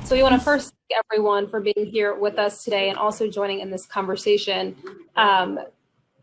So we want to first thank everyone for being here with us today and also joining in this conversation.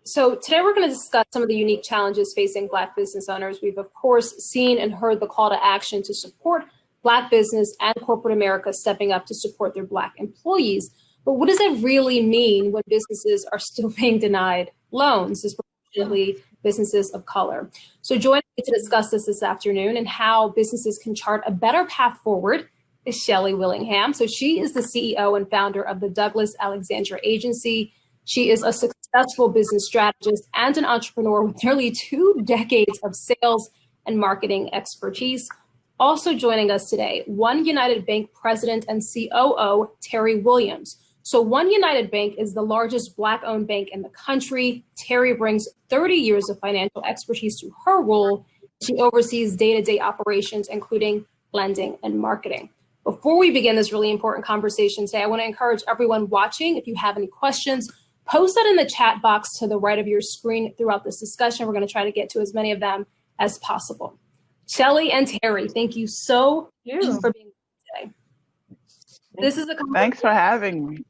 So today we're going to discuss some of the unique challenges facing Black business owners. We've, of course, seen and heard the call to action to support Black business and corporate America stepping up to support their Black employees. But what does that really mean when businesses are still being denied loans, disproportionately businesses of color? So joining me to discuss this afternoon and how businesses can chart a better path forward is Shelley Willingham. So she is the CEO and founder of the Douglas Alexandra Agency. She is a successful business strategist and an entrepreneur with nearly 2 decades of sales and marketing expertise. Also joining us today, OneUnited Bank President and COO, Teri Williams. So OneUnited Bank is the largest Black-owned bank in the country. Teri brings 30 years of financial expertise to her role. She oversees day-to-day operations, including lending and marketing. Before we begin this really important conversation today, I want to encourage everyone watching, if you have any questions, post that in the chat box to the right of your screen throughout this discussion. We're going to try to get to as many of them as possible. Shelley and Teri, thank you so much for being here today. This is a Thanks for having me.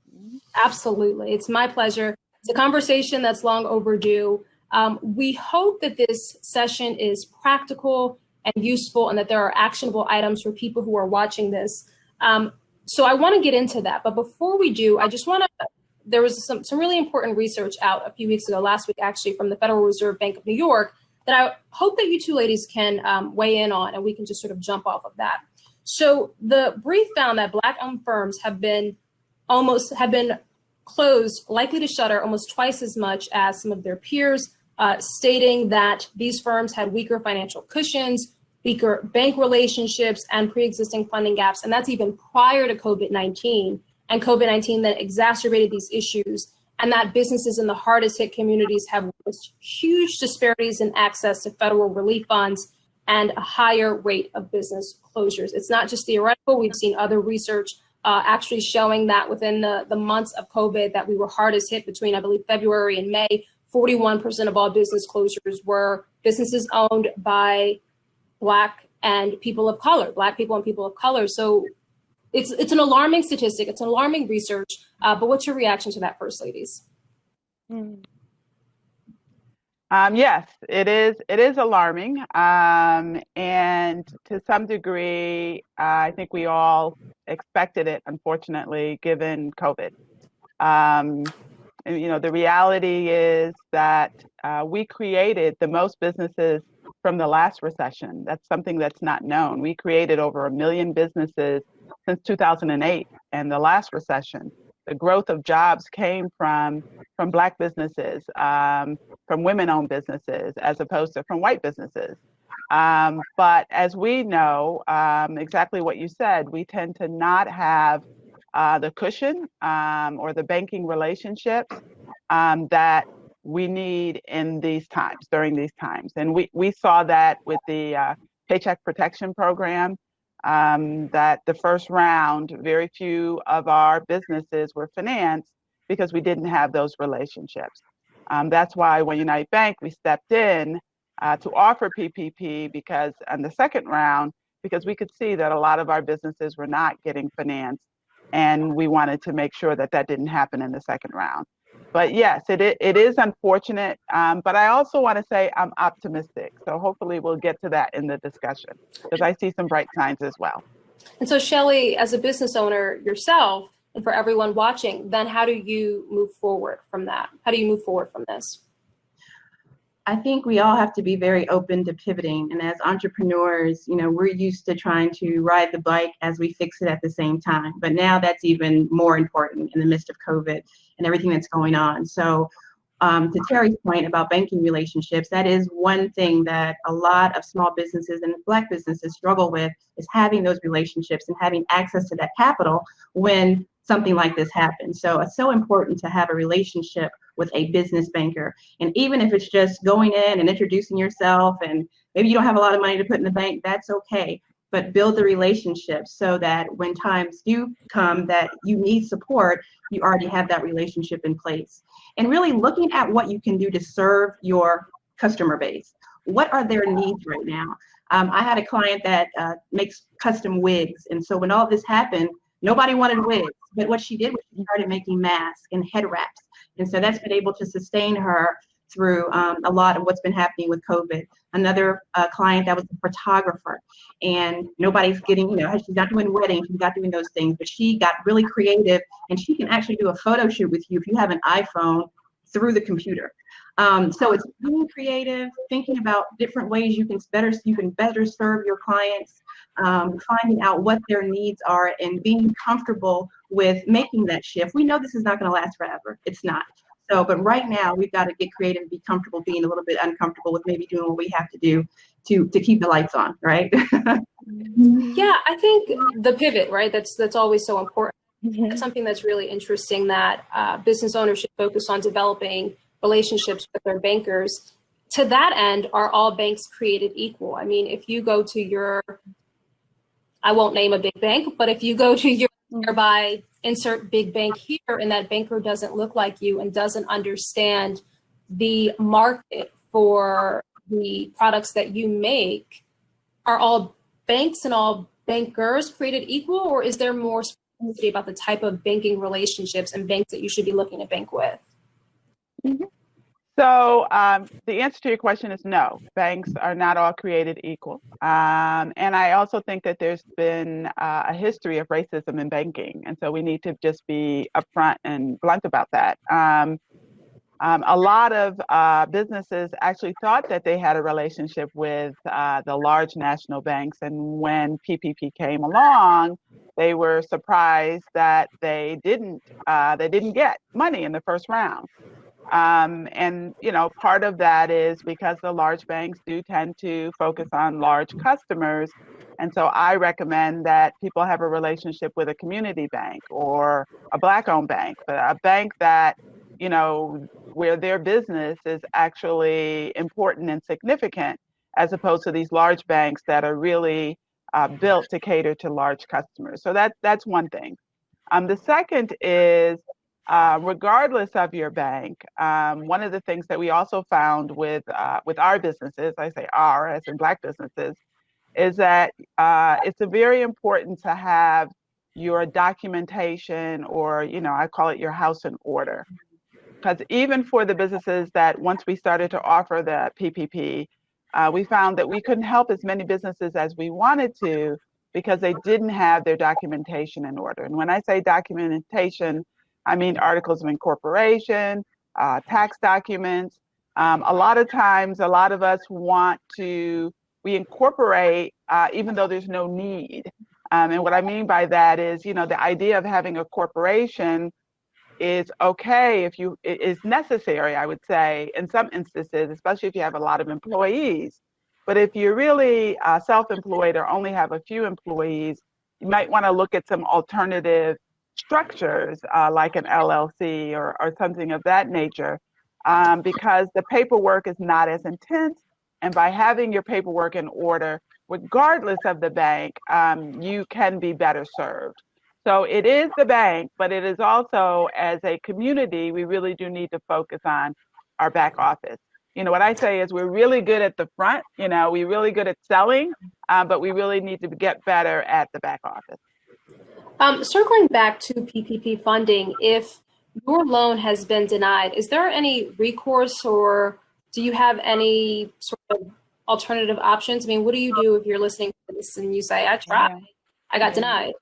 Absolutely. It's my pleasure. It's a conversation that's long overdue. We hope that this session is practical and useful and that there are actionable items for people who are watching this. So I want to get into that. But before we do, I just want to, there was some really important research out a few weeks ago, last week actually, from the Federal Reserve Bank of New York that I hope that you two ladies can weigh in on, and we can just sort of jump off of that. So the brief found that Black-owned firms have been closed, likely to shutter almost twice as much as some of their peers, stating that these firms had weaker financial cushions, weaker bank relationships, and pre-existing funding gaps. And that's even prior to COVID-19. And COVID-19 then exacerbated these issues, and that businesses in the hardest hit communities have huge disparities in access to federal relief funds and a higher rate of business closures. It's not just theoretical. We've seen other research actually showing that within the months of COVID that we were hardest hit between, I believe, February and May. 41% of all business closures were businesses owned by Black and people of color, Black people and people of color. So it's an alarming statistic. It's an alarming research. But what's your reaction to that, First Ladies? Yes, it is alarming. And to some degree, I think we all expected it, unfortunately, given COVID. The reality is that we created the most businesses from the last recession. That's something that's not known. We created over 1 million businesses since 2008 and the last recession. The growth of jobs came from Black businesses, from women-owned businesses, as opposed to from white businesses. But as we know, exactly what you said, we tend to not have the cushion or the banking relationships that we need in these times, during these times. And we saw that with the Paycheck Protection Program, that the first round, very few of our businesses were financed because we didn't have those relationships. That's why OneUnited Bank, we stepped in to offer PPP because on the second round, because we could see that a lot of our businesses were not getting financed, and we wanted to make sure that that didn't happen in the second round. But yes, it is unfortunate, but I also want to say I'm optimistic. So hopefully we'll get to that in the discussion because I see some bright signs as well. And so Shelley, as a business owner yourself, and for everyone watching, then how do you move forward from that? How do you move forward from this? I think we all have to be very open to pivoting. And as entrepreneurs, we're used to trying to ride the bike as we fix it at the same time. But now that's even more important in the midst of COVID and everything that's going on. So to Teri's point about banking relationships, that is one thing that a lot of small businesses and Black businesses struggle with, is having those relationships and having access to that capital when something like this happens. So it's so important to have a relationship with a business banker. And even if it's just going in and introducing yourself, and maybe you don't have a lot of money to put in the bank, that's okay. But build the relationship so that when times do come that you need support, you already have that relationship in place. And really looking at what you can do to serve your customer base. What are their needs right now? I had a client that makes custom wigs. And so when all this happened, Nobody wanted wigs, but what she did was she started making masks and head wraps. And so that's been able to sustain her through a lot of what's been happening with COVID. Another client that was a photographer, and nobody's getting, she's not doing weddings, she's not doing those things, but she got really creative, and she can actually do a photo shoot with you if you have an iPhone through the computer. So it's being creative, thinking about different ways you can better serve your clients, finding out what their needs are, and being comfortable with making that shift. We know this is not going to last forever. It's not. So, but right now we've got to get creative and be comfortable being a little bit uncomfortable with maybe doing what we have to do to keep the lights on, right? Yeah, I think the pivot, right? That's always so important. It's something that's really interesting, that business owners should focus on developing relationships with their bankers. To that end, are all banks created equal? I mean, if you go to I won't name a big bank, but if you go to your nearby insert big bank here, and that banker doesn't look like you and doesn't understand the market for the products that you make, are all banks and all bankers created equal, or is there more specificity about the type of banking relationships and banks that you should be looking to bank with? Mm-hmm. So the answer to your question is no, banks are not all created equal. And I also think that there's been a history of racism in banking. And so we need to just be upfront and blunt about that. A lot of businesses actually thought that they had a relationship with the large national banks. And when PPP came along, they were surprised that they didn't get money in the first round. And, part of that is because the large banks do tend to focus on large customers. And so I recommend that people have a relationship with a community bank or a Black-owned bank, but a bank that, where their business is actually important and significant, as opposed to these large banks that are really built to cater to large customers. So that's one thing. The second is, regardless of your bank, one of the things that we also found with our businesses, I say our as in Black businesses, is that it's very important to have your documentation, or I call it your house in order. Because even for the businesses that once we started to offer the PPP, we found that we couldn't help as many businesses as we wanted to because they didn't have their documentation in order. And when I say documentation, I mean articles of incorporation, tax documents. A lot of times, a lot of us we incorporate even though there's no need. And what I mean by that is, the idea of having a corporation is okay it is necessary, I would say, in some instances, especially if you have a lot of employees. But if you're really self-employed or only have a few employees, you might want to look at some alternative structures like an LLC or something of that nature, because the paperwork is not as intense. And by having your paperwork in order, regardless of the bank, you can be better served. So it is the bank, but it is also, as a community, we really do need to focus on our back office. What I say is we're really good at the front, we're really good at selling, but we really need to get better at the back office. Circling back to PPP funding, if your loan has been denied, is there any recourse, or do you have any sort of alternative options? I mean, what do you do if you're listening to this and you say, I tried, I got denied?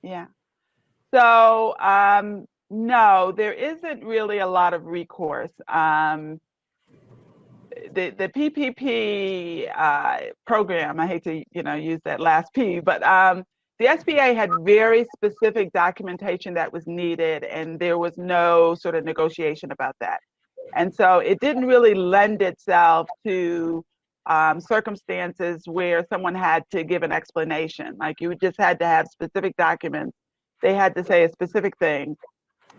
Yeah. So, no, there isn't really a lot of recourse. The PPP program, I hate to use that last P, but the SBA had very specific documentation that was needed, and there was no sort of negotiation about that. And so it didn't really lend itself to circumstances where someone had to give an explanation. Like, you just had to have specific documents. They had to say a specific thing,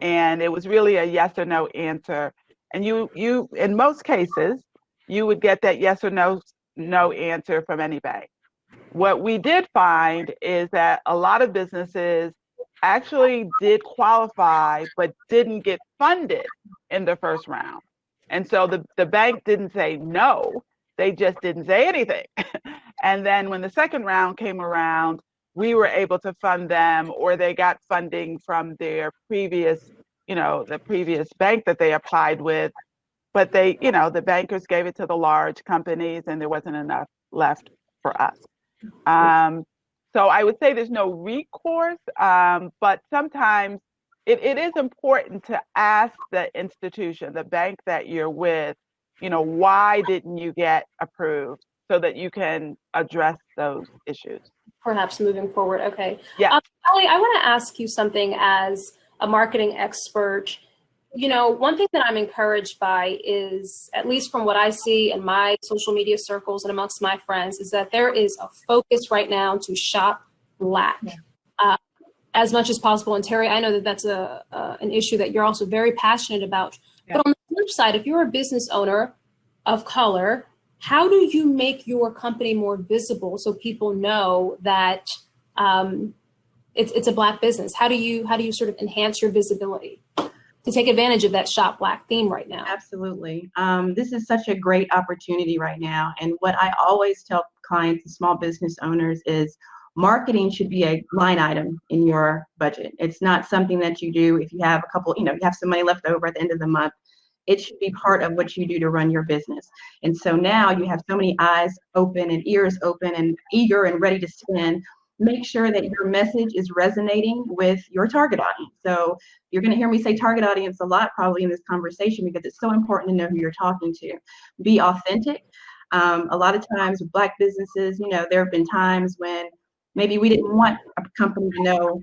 and it was really a yes or no answer. And you in most cases, you would get that yes or no answer from any bank. What we did find is that a lot of businesses actually did qualify, but didn't get funded in the first round. And so the bank didn't say no, they just didn't say anything. And then when the second round came around, we were able to fund them, or they got funding from their previous, the previous bank that they applied with, but they, the bankers gave it to the large companies and there wasn't enough left for us. So I would say there's no recourse, but sometimes it is important to ask the institution, the bank that you're with, why didn't you get approved, so that you can address those issues. Perhaps moving forward. Okay. Yeah. Shelley, I want to ask you something as a marketing expert. One thing that I'm encouraged by is, at least from what I see in my social media circles and amongst my friends, is that there is a focus right now to shop Black as much as possible. And Teri, I know that that's an issue that you're also very passionate about. Yeah. But on the flip side, if you're a business owner of color, how do you make your company more visible so people know that it's a Black business? How do you sort of enhance your visibility to take advantage of that Shop Black theme right now? Absolutely. This is such a great opportunity right now. And what I always tell clients and small business owners is marketing should be a line item in your budget. It's not something that you do if you have a couple, you have some money left over at the end of the month. It should be part of what you do to run your business. And so now you have so many eyes open and ears open and eager and ready to spend. Make sure that your message is resonating with your target audience. So you're going to hear me say target audience a lot probably in this conversation, because it's so important to know who you're talking to. Be authentic. A lot of times with Black businesses, there have been times when maybe we didn't want a company to know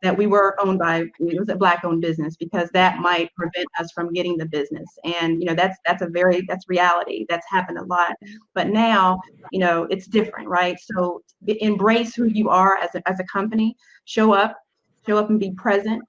that we were owned by, it was a Black owned business, because that might prevent us from getting the business. And, that's reality. That's happened a lot. But now, it's different, right? So embrace who you are as a company, show up and be present,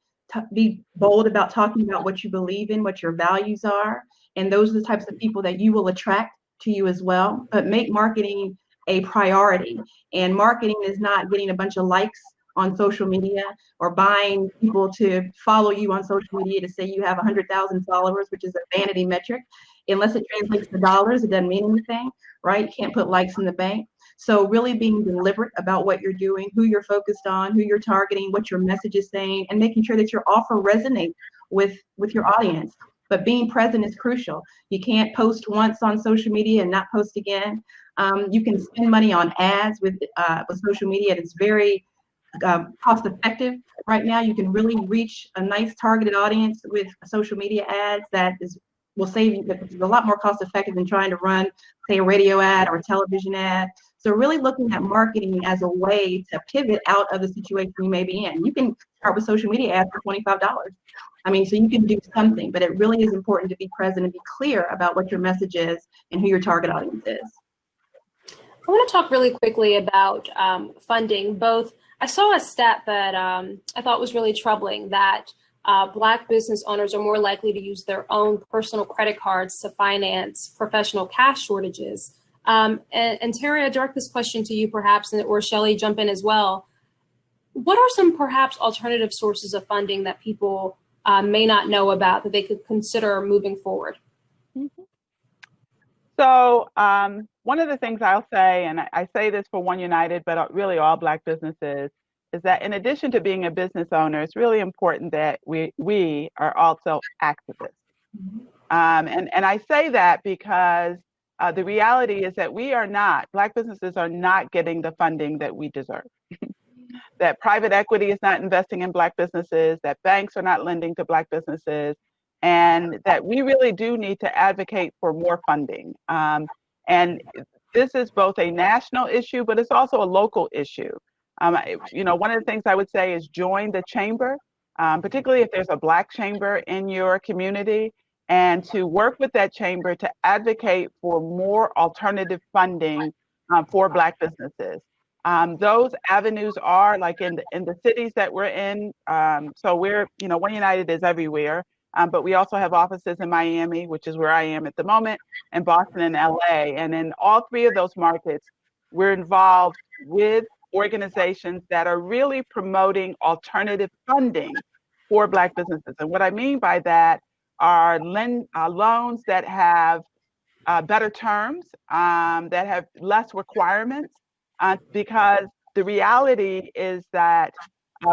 be bold about talking about what you believe in, what your values are. And those are the types of people that you will attract to you as well. But make marketing a priority. And marketing is not getting a bunch of likes on social media or buying people to follow you on social media to say you have 100,000 followers, which is a vanity metric. Unless it translates to dollars, it doesn't mean anything, right? You can't put likes in the bank. So really being deliberate about what you're doing, who you're focused on, who you're targeting, what your message is saying, and making sure that your offer resonates with your audience. But being present is crucial. You can't post once on social media and not post again. You can spend money on ads with social media. It's very cost effective right now. You can really reach a nice targeted audience with social media ads will save you. It's a lot more cost effective than trying to run, say, a radio ad or a television ad. So really looking at marketing as a way to pivot out of the situation you may be in. You can start with social media ads for $25. So you can do something, but it really is important to be present and be clear about what your message is and who your target audience is. I want to talk really quickly about funding. I saw a stat that I thought was really troubling, that Black business owners are more likely to use their own personal credit cards to finance professional cash shortages. And Teri, I direct this question to you perhaps, or Shelley, jump in as well. What are some perhaps alternative sources of funding that people may not know about that they could consider moving forward? Mm-hmm. So one of the things I'll say, and I say this for OneUnited, but really all Black businesses, is that in addition to being a business owner, it's really important that we are also activists. And I say that because the reality is that Black businesses are not getting the funding that we deserve. That private equity is not investing in Black businesses, that banks are not lending to Black businesses, and that we really do need to advocate for more funding. And this is both a national issue, but it's also a local issue. One of the things I would say is join the chamber, particularly if there's a Black chamber in your community, and to work with that chamber to advocate for more alternative funding for Black businesses. Those avenues are like in the cities that we're in. So we're, OneUnited is everywhere, but we also have offices in Miami, which is where I am at the moment, and Boston and LA. And in all three of those markets, we're involved with organizations that are really promoting alternative funding for Black businesses. And what I mean by that are loans that have better terms, that have less requirements, because the reality is that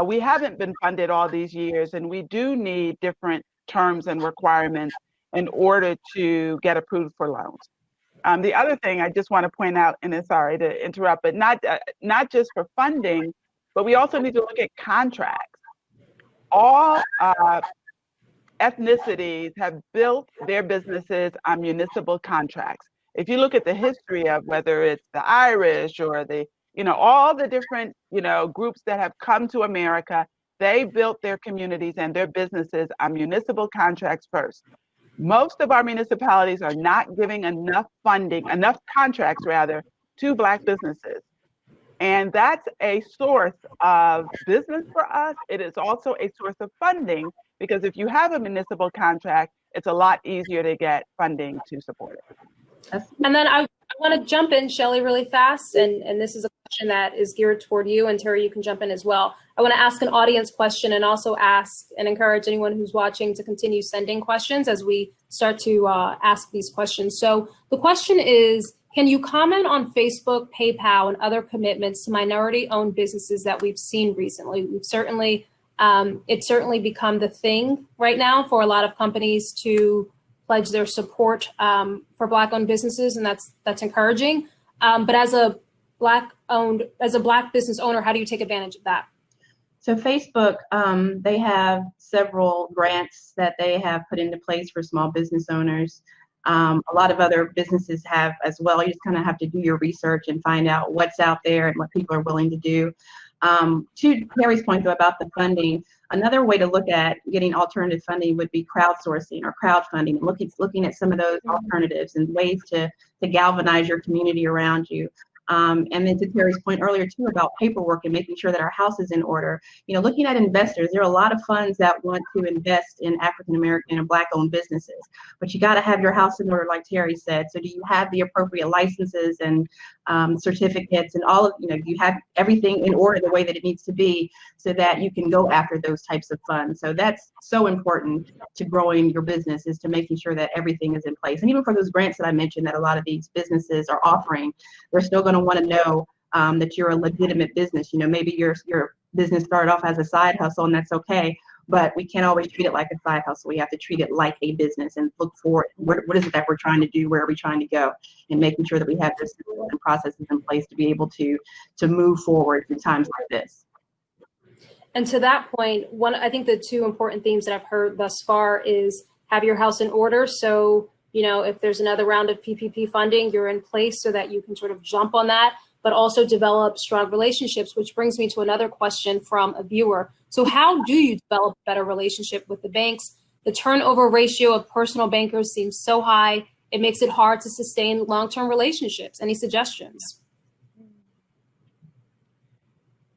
we haven't been funded all these years, and we do need different terms and requirements in order to get approved for loans. The other thing I just want to point out, and sorry to interrupt, but not just for funding, but we also need to look at contracts. All ethnicities have built their businesses on municipal contracts. If you look at the history of whether it's the Irish or the, all the different, groups that have come to America, they built their communities and their businesses on municipal contracts first. Most of our municipalities are not giving enough funding, enough contracts rather, to Black businesses. And that's a source of business for us. It is also a source of funding, because if you have a municipal contract, it's a lot easier to get funding to support it. And then I want to jump in, Shelley, really fast. And this is a question that is geared toward you. And Teri, you can jump in as well. I want to ask an audience question and also ask and encourage anyone who's watching to continue sending questions as we start to ask these questions. So the question is, can you comment on Facebook, PayPal, and other commitments to minority-owned businesses that we've seen recently? We've certainly, it's certainly become the thing right now for a lot of companies to pledge their support for Black-owned businesses, and that's encouraging. But as a Black business owner, how do you take advantage of that? So Facebook, they have several grants that they have put into place for small business owners. A lot of other businesses have as well. You just kind of have to do your research and find out what's out there and what people are willing to do. To Teri's point, though, about the funding, another way to look at getting alternative funding would be crowdsourcing or crowdfunding, and looking at some of those alternatives and ways to galvanize your community around you. And then to Teri's point earlier too about paperwork and making sure that our house is in order. Looking at investors, there are a lot of funds that want to invest in African American and Black owned businesses, but you got to have your house in order, like Teri said. So do you have the appropriate licenses and certificates and all of, do you have everything in order the way that it needs to be so that you can go after those types of funds? So that's so important to growing your business, is to making sure that everything is in place. And even for those grants that I mentioned that a lot of these businesses are offering, they're still going to want to know that you're a legitimate business. Maybe your business started off as a side hustle, and that's okay, but we can't always treat it like a side hustle. We have to treat it like a business and look for what is it that we're trying to do, where are we trying to go, and making sure that we have the systems and processes in place to be able to move forward in times like this. And to that point, I think the two important themes that I've heard thus far is have your house in order. So, if there's another round of PPP funding, you're in place so that you can sort of jump on that, but also develop strong relationships, which brings me to another question from a viewer. So how do you develop a better relationship with the banks? The turnover ratio of personal bankers seems so high. It makes it hard to sustain long-term relationships. Any suggestions?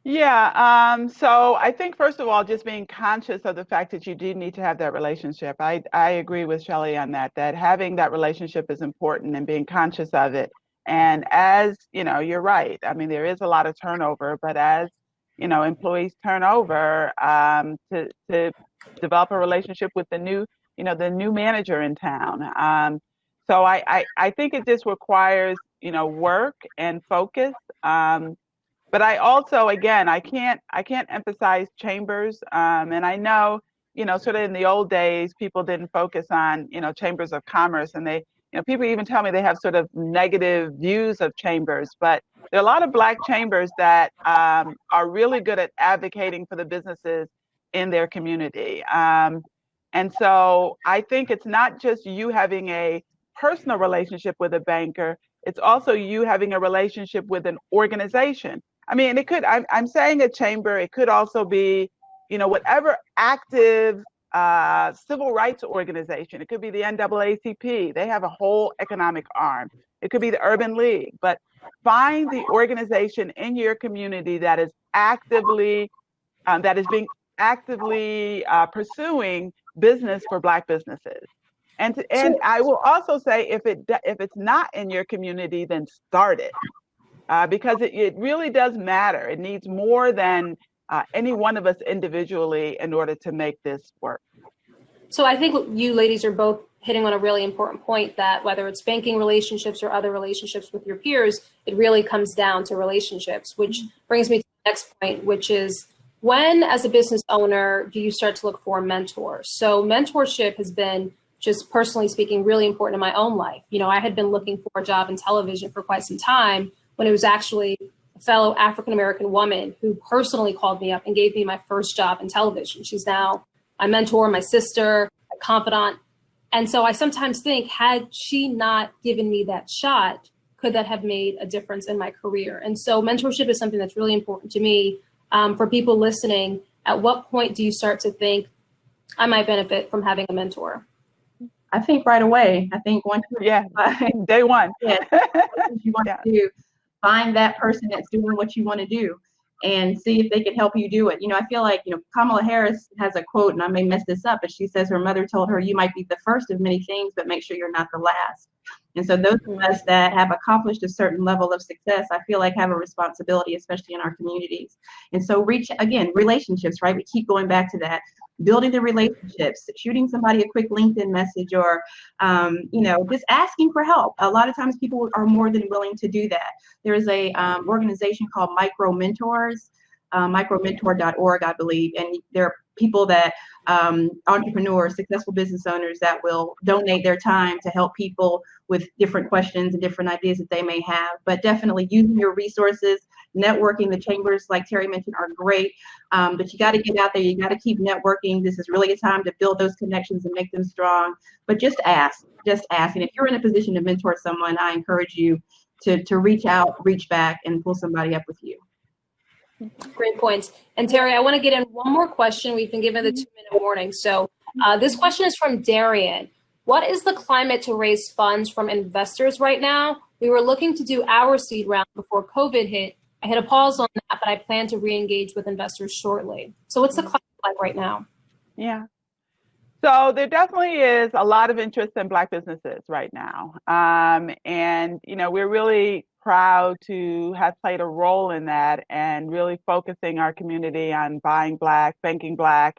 Yeah, so I think, first of all, just being conscious of the fact that you do need to have that relationship. I agree with Shelley on that having that relationship is important and being conscious of it. And as, you're right. I mean, there is a lot of turnover, but as, employees turn over, to develop a relationship with the new manager in town. So I think it just requires, work and focus. But I also, again, I can't emphasize chambers. And I know, sort of in the old days, people didn't focus on, chambers of commerce, and they, people even tell me they have sort of negative views of chambers, but there are a lot of Black chambers that are really good at advocating for the businesses in their community. And so I think it's not just you having a personal relationship with a banker, it's also you having a relationship with an organization. I mean, it could, I'm saying a chamber, it could also be, whatever active civil rights organization. It could be the NAACP. They have a whole economic arm. It could be the Urban League. But find the organization in your community that is being actively pursuing business for Black businesses. And I will also say, if it's not in your community, then start it. Because it really does matter. It needs more than any one of us individually in order to make this work. So I think you ladies are both hitting on a really important point that whether it's banking relationships or other relationships with your peers, it really comes down to relationships, which brings me to the next point, which is when, as a business owner, do you start to look for a mentor? So mentorship has been, just personally speaking, really important in my own life. You know, I had been looking for a job in television for quite some time when it was actually a fellow African-American woman who personally called me up and gave me my first job in television. She's now my mentor, my sister, my confidant. And so I sometimes think, had she not given me that shot, could that have made a difference in my career? And so mentorship is something that's really important to me. For people listening, at what point do you start to think, I might benefit from having a mentor? I think right away. I think once day one. Yeah, you want to do, find that person that's doing what you want to do and see if they can help you do it. You know, I feel like, you know, Kamala Harris has a quote, and I may mess this up, but she says her mother told her, you might be the first of many things, but make sure you're not the last. And so those of us that have accomplished a certain level of success, I feel like have a responsibility, especially in our communities. And so relationships, right? We keep going back to that. Building the relationships, shooting somebody a quick LinkedIn message, or, you know, just asking for help. A lot of times people are more than willing to do that. There is a organization called Micro Mentors, micromentor.org, I believe. And there are people that, entrepreneurs, successful business owners that will donate their time to help people with different questions and different ideas that they may have. But definitely using your resources, networking. The chambers, like Teri mentioned, are great. But you got to get out there. You got to keep networking. This is really a time to build those connections and make them strong. But just ask. And if you're in a position to mentor someone, I encourage you to reach out, reach back, and pull somebody up with you. Great points. And Teri, I want to get in one more question. We've been given the 2-minute warning. So this question is from Darian. What is the climate to raise funds from investors right now? We were looking to do our seed round before COVID hit. I hit a pause on that, but I plan to re-engage with investors shortly. So what's the climate like right now? Yeah. So there definitely is a lot of interest in Black businesses right now. And, you know, we're really proud to have played a role in that and really focusing our community on buying Black, banking Black.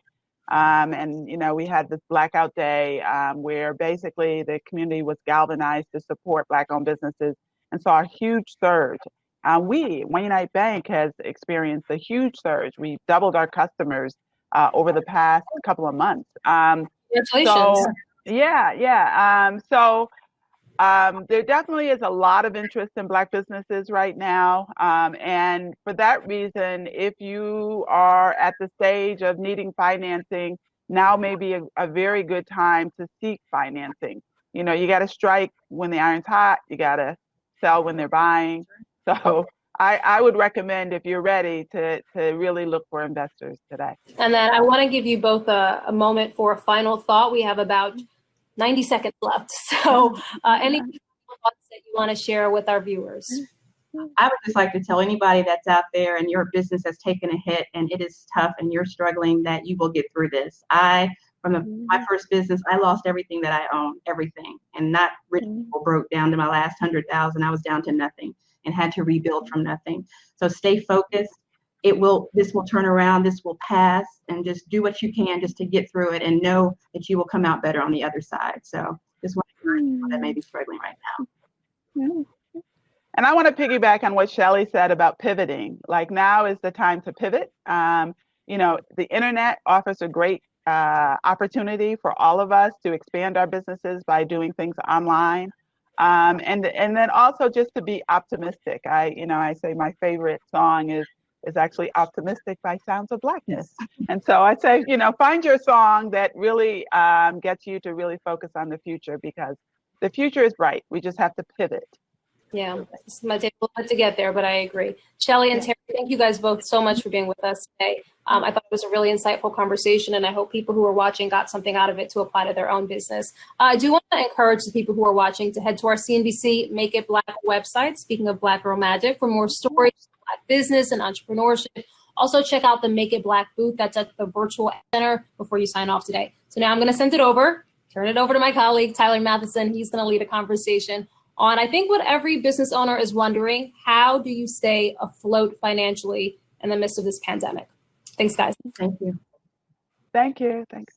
And, you know, we had this Blackout Day where basically the community was galvanized to support Black-owned businesses and saw a huge surge. OneUnited Bank has experienced a huge surge. We've doubled our customers over the past couple of months. Congratulations. So there definitely is a lot of interest in Black businesses right now. And for that reason, if you are at the stage of needing financing, now may be a very good time to seek financing. You know, you got to strike when the iron's hot. You got to sell when they're buying. So I would recommend, if you're ready, to really look for investors today. And then I want to give you both a moment for a final thought. We have about 90 seconds left. So any thoughts that you want to share with our viewers? I would just like to tell anybody that's out there and your business has taken a hit and it is tough and you're struggling, that you will get through this. My first business, I lost everything that I owned, everything. And not rich people broke down to my last 100,000. I was down to nothing and had to rebuild from nothing. So stay focused. This will turn around, this will pass, and just do what you can just to get through it and know that you will come out better on the other side. So just want to encourage people that may be struggling right now. And I want to piggyback on what Shelley said about pivoting. Like, now is the time to pivot. You know, the internet offers a great opportunity for all of us to expand our businesses by doing things online. And then also just to be optimistic. I say my favorite song is actually Optimistic by Sounds of Blackness. And so I say, you know, find your song that really gets you to really focus on the future, because the future is bright. We just have to pivot. Yeah, this might take a little bit to get there, but I agree. Shelley and Teri, thank you guys both so much for being with us today. I thought it was a really insightful conversation, and I hope people who are watching got something out of it to apply to their own business. I do want to encourage the people who are watching to head to our CNBC Make It Black website, speaking of Black Girl Magic, for more stories of Black business and entrepreneurship. Also, check out the Make It Black booth that's at the virtual center before you sign off today. So now I'm going to turn it over to my colleague, Tyler Matheson. He's going to lead a conversation on, I think, what every business owner is wondering: how do you stay afloat financially in the midst of this pandemic? Thanks, guys. Thank you. Thank you. Thanks.